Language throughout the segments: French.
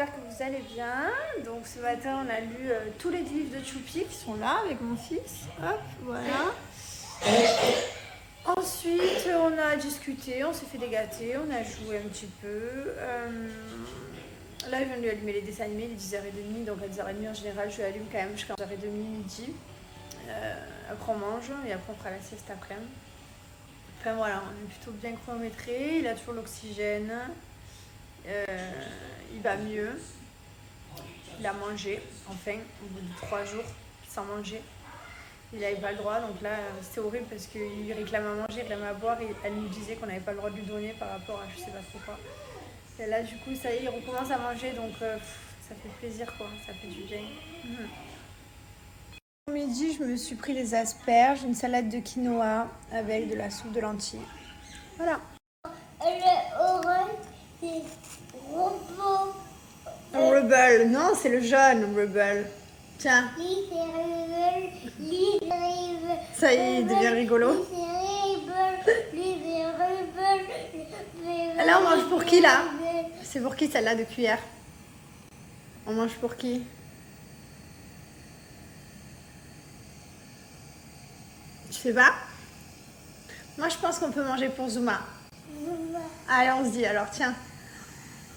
j'espère que vous allez bien. Donc ce matin, on a lu tous les livres de Choupi qui sont là avec mon fils. Hop, voilà. Ensuite, on a discuté, on s'est fait des gâtés, on a joué un petit peu. Là, je viens de lui allumer les dessins animés, il est 10h30, donc à 10h30 en général, je lui allume quand même jusqu'à 11h30, midi. Après, on mange et après, on fera la sieste après. Enfin voilà, on est plutôt bien chronométré, il a toujours l'oxygène. Il va mieux. Il a mangé, enfin, au bout de 3 jours sans manger. Il n'avait pas le droit, donc là, c'était horrible parce qu'il réclamait à manger, il réclamait à boire. Et elle nous disait qu'on n'avait pas le droit de lui donner par rapport à je sais pas trop quoi. Et là, du coup, ça y est, il recommence à manger, donc ça fait plaisir, quoi. Ça fait du bien. Au midi, je me suis pris des asperges, une salade de quinoa avec de la soupe de lentilles. Voilà. Le orange, c'est robot. Rebel, non, c'est le jaune, Rebel. Tiens. Ça y est, il devient rigolo. Là, on mange pour qui, là? C'est pour qui, celle-là, de cuillère? On mange pour qui? Tu sais pas? Moi, je pense qu'on peut manger pour Zuma. Allez, on se dit, alors, tiens.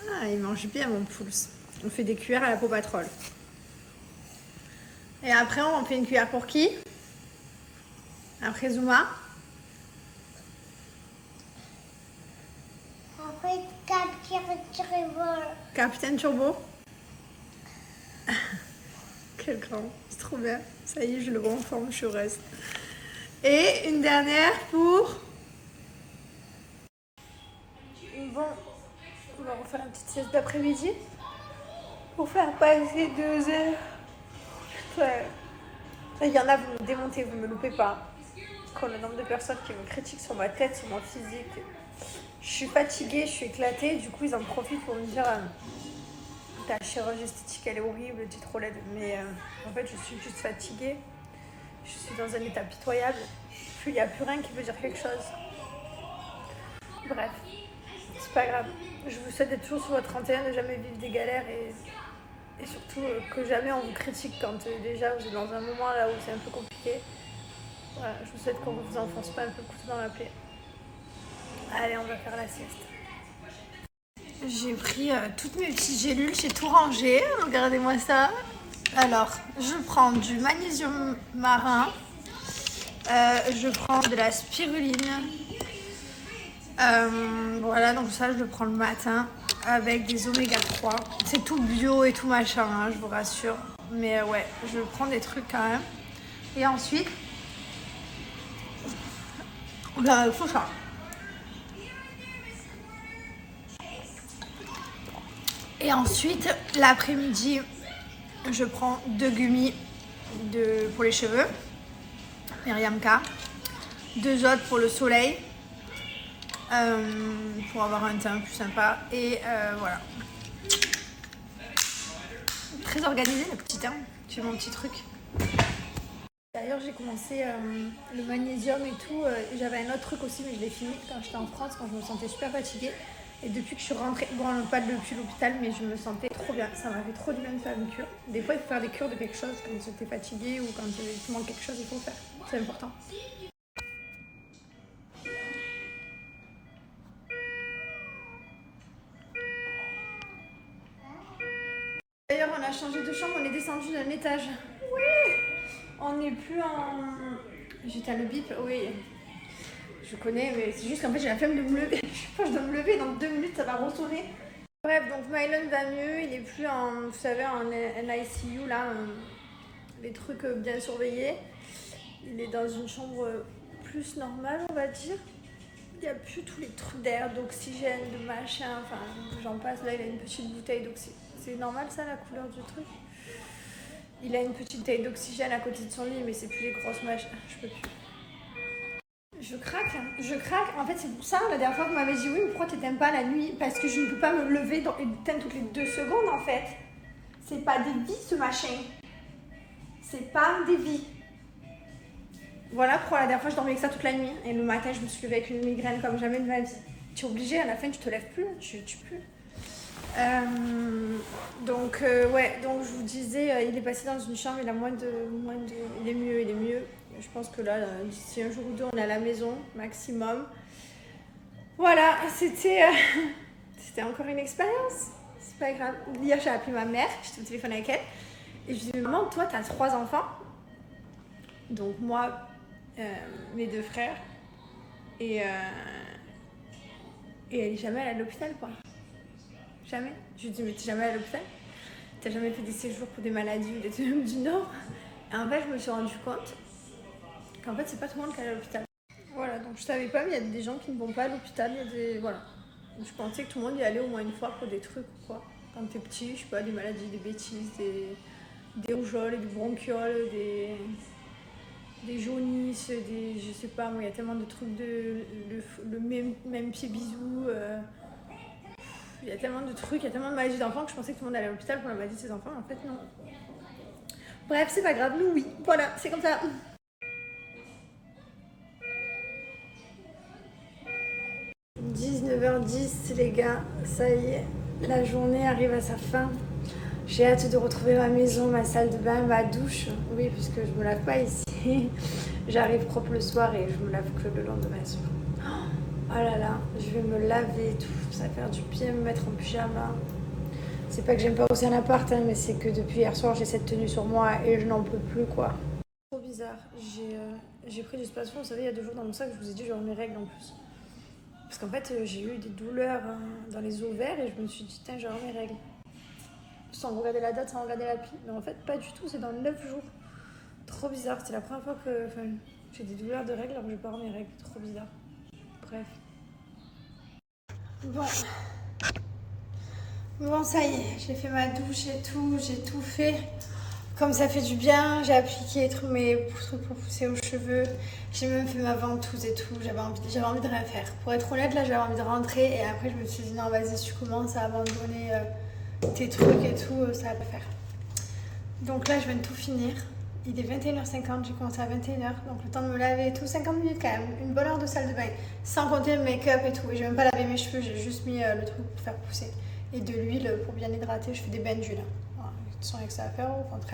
Ah, il mange bien, mon pouce. On fait des cuillères à la Paw Patrol. Et après, on fait une cuillère pour qui? Après Zuma? Après, Capitaine Turbo? Quel grand, c'est trop bien. Ça y est, je le vois en forme, je suis heureuse. Et une dernière pour... Bon, on va refaire une petite sieste d'après-midi pour faire passer 2 heures. Ouais. Il y en a, vous me démontez, vous me loupez pas. Quand le nombre de personnes qui me critiquent sur ma tête, sur mon physique, je suis fatiguée, je suis éclatée. Du coup, ils en profitent pour me dire ta chirurgie esthétique, elle est horrible, tu es trop laide. Mais en fait, je suis juste fatiguée. Je suis dans un état pitoyable. Il n'y a plus rien qui veut dire quelque chose. Bref, c'est pas grave. Je vous souhaite d'être toujours sur votre 31, de jamais vivre des galères et surtout que jamais on vous critique quand déjà vous êtes dans un moment là où c'est un peu compliqué. Voilà, je vous souhaite qu'on ne vous enfonce pas un peu le couteau dans la plaie. Allez, on va faire la sieste. J'ai pris toutes mes petites gélules, j'ai tout rangé. Regardez-moi ça. Alors, je prends du magnésium marin. Je prends de la spiruline. Voilà, donc ça, je le prends le matin avec des oméga 3. C'est tout bio et tout machin, hein, je vous rassure. Mais ouais, je prends des trucs quand même. Et ensuite, il faut ça. Et ensuite, l'après-midi, je prends 2 gummies pour les cheveux, Myriam K. 2 autres pour le soleil, pour avoir un teint plus sympa. Et voilà. Très organisée la petite, hein. Tu fais mon petit truc. D'ailleurs, j'ai commencé le magnésium et tout. J'avais un autre truc aussi, mais je l'ai fini quand j'étais en France, quand je me sentais super fatiguée. Et depuis que je suis rentrée, bon, pas depuis l'hôpital, mais je me sentais trop bien. Ça m'a fait trop du bien de faire une cure. Des fois, il faut faire des cures de quelque chose quand tu es fatigué ou quand tu manques quelque chose, il faut le faire. C'est important. D'ailleurs, on a changé de chambre, on est descendu d'un étage. Oui! On n'est plus en... J'étais à le bip, oui. Je connais, mais c'est juste qu'en fait, j'ai la flemme de me lever. Je pense que je dois me lever, dans 2 minutes, ça va retourner. Bref, donc Mylon va mieux, il est plus en, vous savez, en NICU, là, les trucs bien surveillés. Il est dans une chambre plus normale, on va dire. Il n'y a plus tous les trucs d'air, d'oxygène, de machin, enfin, j'en passe. Là, il a une petite bouteille d'oxygène. C'est normal, ça, la couleur du truc? Il a une petite bouteille d'oxygène à côté de son lit, mais c'est plus les grosses machines. Je peux plus. Je craque, hein. Je craque. En fait, c'est pour ça, la dernière fois, vous m'avez dit oui, mais pourquoi t'éteins pas la nuit? Parce que je ne peux pas me lever et éteindre toutes les 2 secondes, en fait. C'est pas des vies, ce machin. C'est pas des vies. Voilà pourquoi la dernière fois, je dormais avec ça toute la nuit. Et le matin, je me suis levée avec une migraine comme jamais de ma vie. Tu es obligé, à la fin, tu te lèves plus, tu peux. Ouais, donc je vous disais, il est passé dans une chambre, il a il est mieux. Je pense que là, d'ici un jour ou deux, on est à la maison, maximum. Voilà, c'était encore une expérience. C'est pas grave. Hier, j'ai appelé ma mère, j'étais au téléphone avec elle. Et je lui ai dit, maman, toi, t'as 3 enfants. Donc moi, mes 2 frères. Et elle est jamais allée à l'hôpital, quoi. Jamais. Je lui ai dit, mais t'es jamais allée à l'hôpital? T'as jamais fait des séjours pour des maladies ou des trucs du Nord? Et en fait, je me suis rendu compte qu'en fait, c'est pas tout le monde qui est à l'hôpital. Voilà, donc je savais pas, mais il y a des gens qui ne vont pas à l'hôpital. Voilà. Je pensais que tout le monde y allait au moins une fois pour des trucs ou quoi. Quand t'es petit, je sais pas, des maladies, des bêtises, des rougeoles, des bronchioles, des jaunisses, je sais pas, moi, il y a tellement de trucs, le même pied bisou. Il y a tellement de trucs, il y a tellement de maladies d'enfants que je pensais que tout le monde allait à l'hôpital pour la maladie de ses enfants, mais en fait, non. Bref, c'est pas grave, nous, oui. Voilà, c'est comme ça. 19h10 les gars, ça y est, la journée arrive à sa fin. J'ai hâte de retrouver ma maison, ma salle de bain, ma douche. Oui, puisque je me lave pas ici. J'arrive propre le soir et je me lave que le lendemain soir. Oh là là, je vais me laver et tout. Ça va faire du bien me mettre en pyjama. C'est pas que j'aime pas aussi un appart, hein, mais c'est que depuis hier soir j'ai cette tenue sur moi et je n'en peux plus quoi. Trop bizarre. J'ai pris du Spasfon, vous savez, il y a 2 jours dans mon sac, je vous ai dit, j'aurais mes règles en plus. Parce qu'en fait, j'ai eu des douleurs dans les ovaires et je me suis dit, tiens, j'aurai mes règles. Sans regarder la date, sans regarder l'appli. Mais en fait, pas du tout, c'est dans 9 jours. Trop bizarre, c'est la première fois que j'ai des douleurs de règles alors que je vais pas avoir mes règles. Trop bizarre. Bref. Bon, ça y est, j'ai fait ma douche et tout, j'ai tout fait. Comme ça fait du bien, j'ai appliqué mes trucs pour pousser aux cheveux. J'ai même fait ma ventouse et tout. J'avais envie de rien faire. Pour être honnête, là, j'avais envie de rentrer. Et après, je me suis dit, non, vas-y, si tu commences à abandonner tes trucs et tout, ça va pas faire. Donc là, je viens de tout finir. Il est 21h50, j'ai commencé à 21h. Donc le temps de me laver et tout, 50 minutes quand même. Une bonne heure de salle de bain. Sans compter le make-up et tout. Et j'ai même pas lavé mes cheveux, j'ai juste mis le truc pour faire pousser. Et de l'huile pour bien hydrater. Je fais des bains d'huile. Voilà. Sans rien que ça à faire, au contraire.